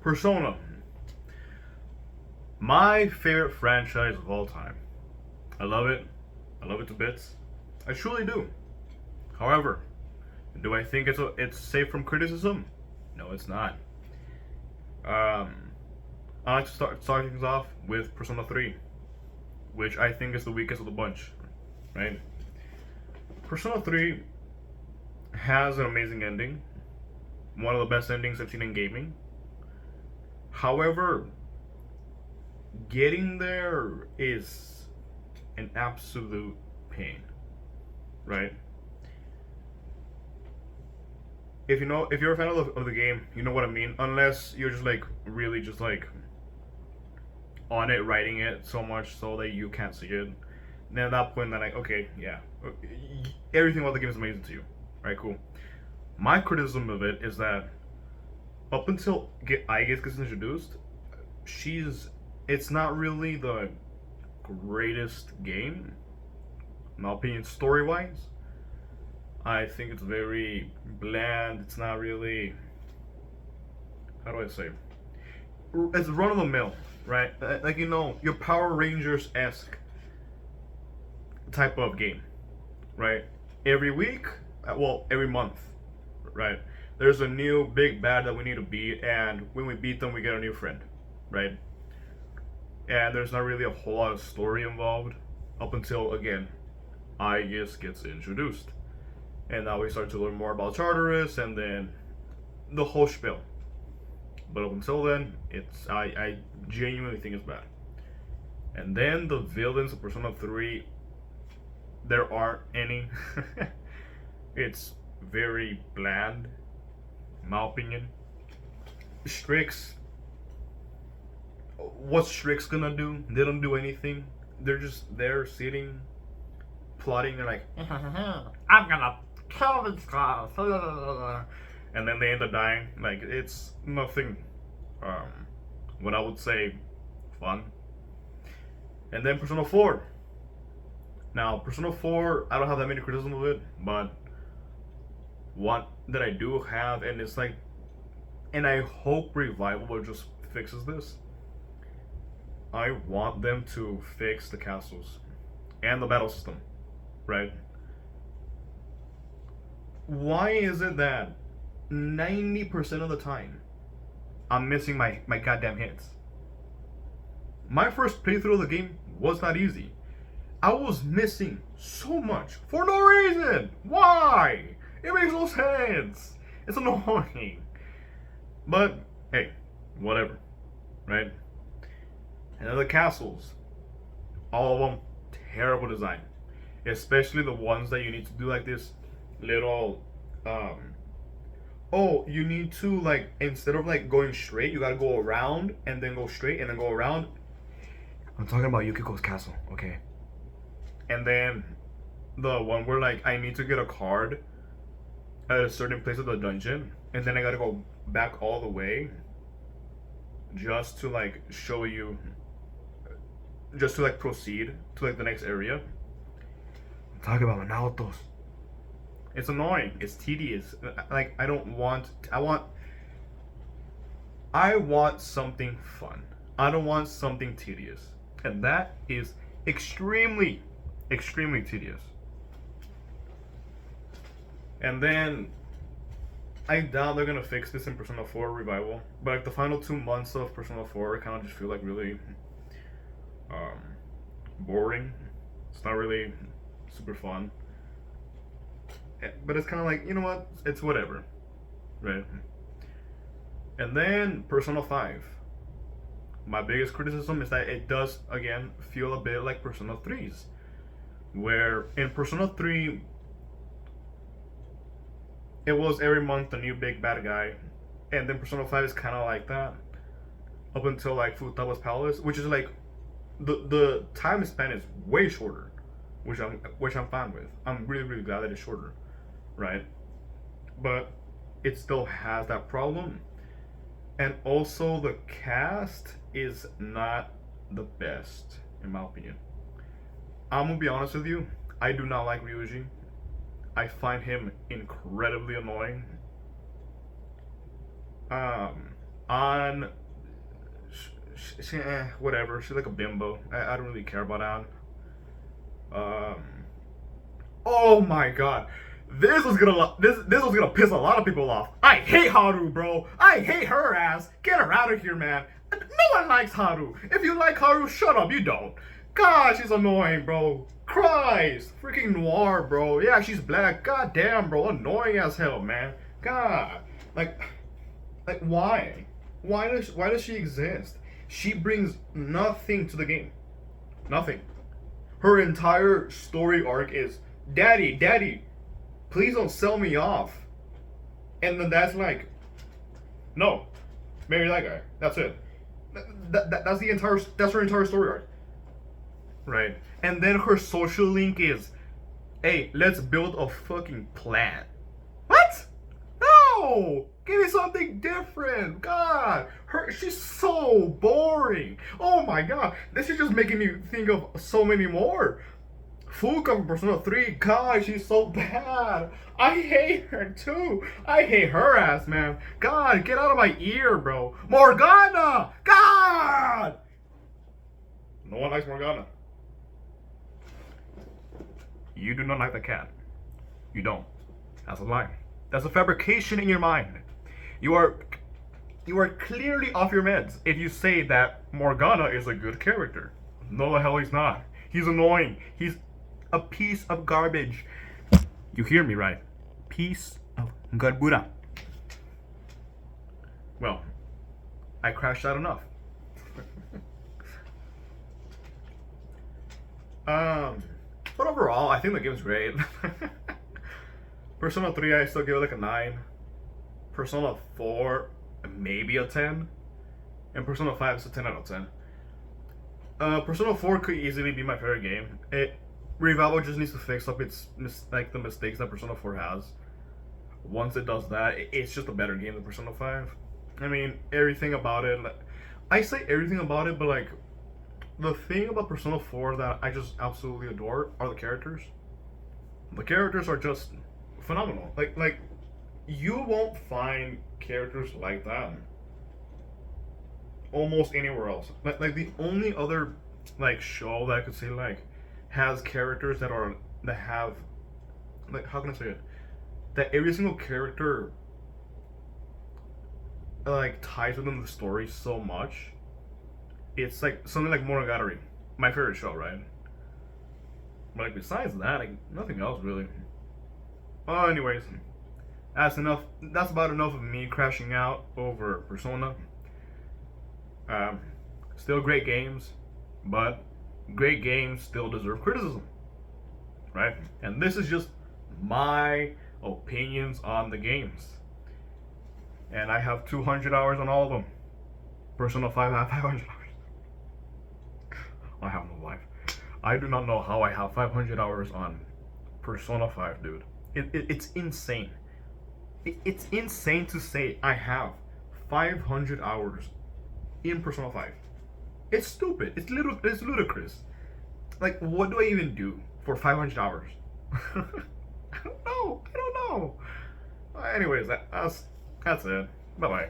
Persona, my favorite franchise of all time. I love it. I love it to bits. I truly do. However, do I think it's safe from criticism? No, it's not. Um, I like to start things off with Persona 3, which I think is the weakest of the bunch. Right? Persona 3 has an amazing ending, one of the best endings I've seen in gaming. However, getting there is an absolute pain, right? If you're a fan of the game, you know what I mean. Unless you're just like really just like on it, writing it so much so that you can't see it. Then at that point, then like, okay, yeah, everything about the game is amazing to you, right? Cool. My criticism of it is that up until Aigis gets introduced, she's it's not really the greatest game, in my opinion, story wise. I think it's very bland. It's not really, how do I say? It's run of the mill, right? Like your Power Rangers esque type of game, right? Every week, well, every month, right? There's a new big bad that we need to beat, and when we beat them, we get a new friend, right? And there's not really a whole lot of story involved up until again, Aegis gets introduced, and now we start to learn more about Charteris, and then the whole spiel. But up until then, I genuinely think it's bad. And then the villains of Persona 3, there aren't any. It's very bland, in my opinion. Strix, what's Strix gonna do? They don't do anything. They're just there sitting, plotting. They're like, I'm gonna kill this guy, and then they end up dying. Like it's nothing. What I would say, fun. And then Persona 4. Now Persona 4, I don't have that many criticism of it, but one that I do have, and it's like, and I hope Revival just fixes this. I want them to fix the castles and the battle system, right? Why is it that 90% of the time I'm missing my goddamn hits? My first playthrough of the game was not easy. I was missing so much for no reason. Why? It makes no sense. It's annoying. But hey, whatever, right? And then the castles, all of them terrible design, especially the ones that you need to do like this little oh, you need to like, instead of like going straight, you gotta go around and then go straight and then go around. I'm talking about Yukiko's castle, okay? And then the one where like I need to get a card at a certain place of the dungeon, and then I gotta go back all the way just to like show you, just to like proceed to like the next area. I'm talking about Manautos. It's annoying. It's tedious. Like I want something fun. I don't want something tedious, and that is extremely, extremely tedious. And then I doubt they're gonna fix this in Persona 4 Revival. But like the final 2 months of Persona 4 kind of just feel like really um, boring. It's not really super fun. But it's kind of like, you know what? It's whatever, right? And then Persona 5. My biggest criticism is that it does again feel a bit like Persona 3's, where in Persona 3 it was every month a new big bad guy, and then Persona 5 is kind of like that up until like Futaba's Palace, which is like the time span is way shorter, which I'm fine with. I'm really really glad that it's shorter, right? But it still has that problem, and also the cast is not the best in my opinion. I'm gonna be honest with you. I do not like Ryuji. I find him incredibly annoying. Um, On whatever. She's like a bimbo. I don't really care about Anne. Um. Oh my god. This was gonna piss a lot of people off. I hate Haru, bro. I hate her ass. Get her out of here, man. No one likes Haru. If you like Haru, shut up. You don't. God, she's annoying, bro. Christ, freaking noir, bro. Yeah, she's black. God damn, bro. Annoying as hell, man. God, like why? Why does she exist? She brings nothing to the game. Nothing. Her entire story arc is, Daddy, Daddy, please don't sell me off. And then that's like, no, marry that guy. That's it. That's her entire story arc. Right. And then her social link is, hey, let's build a fucking plant. What? No! Give me something different. God, she's so boring. Oh my god, this is just making me think of so many more. Fuuka from Persona 3, God, she's so bad. I hate her too. I hate her ass, man. God, get out of my ear, bro. Morgana! God! No one likes Morgana. You do not like the cat. You don't. That's a lie. That's a fabrication in your mind. You are clearly off your meds if you say that Morgana is a good character. No, the hell he's not. He's annoying. He's a piece of garbage. You hear me, right? Piece of garbura. Well, I crashed out enough. But overall, I think the game's great. Persona 3, I still give it like a 9. Persona 4, maybe a 10. And Persona 5 is a 10 out of 10. Persona 4 could easily be my favorite game. Revival just needs to fix up the mistakes that Persona 4 has. Once it does that, it's just a better game than Persona 5. I mean, everything about it. I say everything about it, but like, the thing about Persona 4 that I just absolutely adore are the characters. The characters are just phenomenal. Like you won't find characters like that almost anywhere else. Like the only other like show that I could say like has characters that have like, how can I say it? That every single character like ties within the story so much. It's like something like Monogatari, my favorite show, right? But like besides that, like nothing else really. Oh, anyways, that's enough. That's about enough of me crashing out over Persona. Still great games, but great games still deserve criticism, right? And this is just my opinions on the games. And I have 200 hours on all of them. Persona 5, I have 500 hours. I have no life. I do not know how I have 500 hours on Persona 5, dude. It's insane. It's insane to say I have 500 hours in Persona 5. It's stupid. It's ludicrous. Like, what do I even do for 500 hours? I don't know. Anyways, that's it. Bye-bye.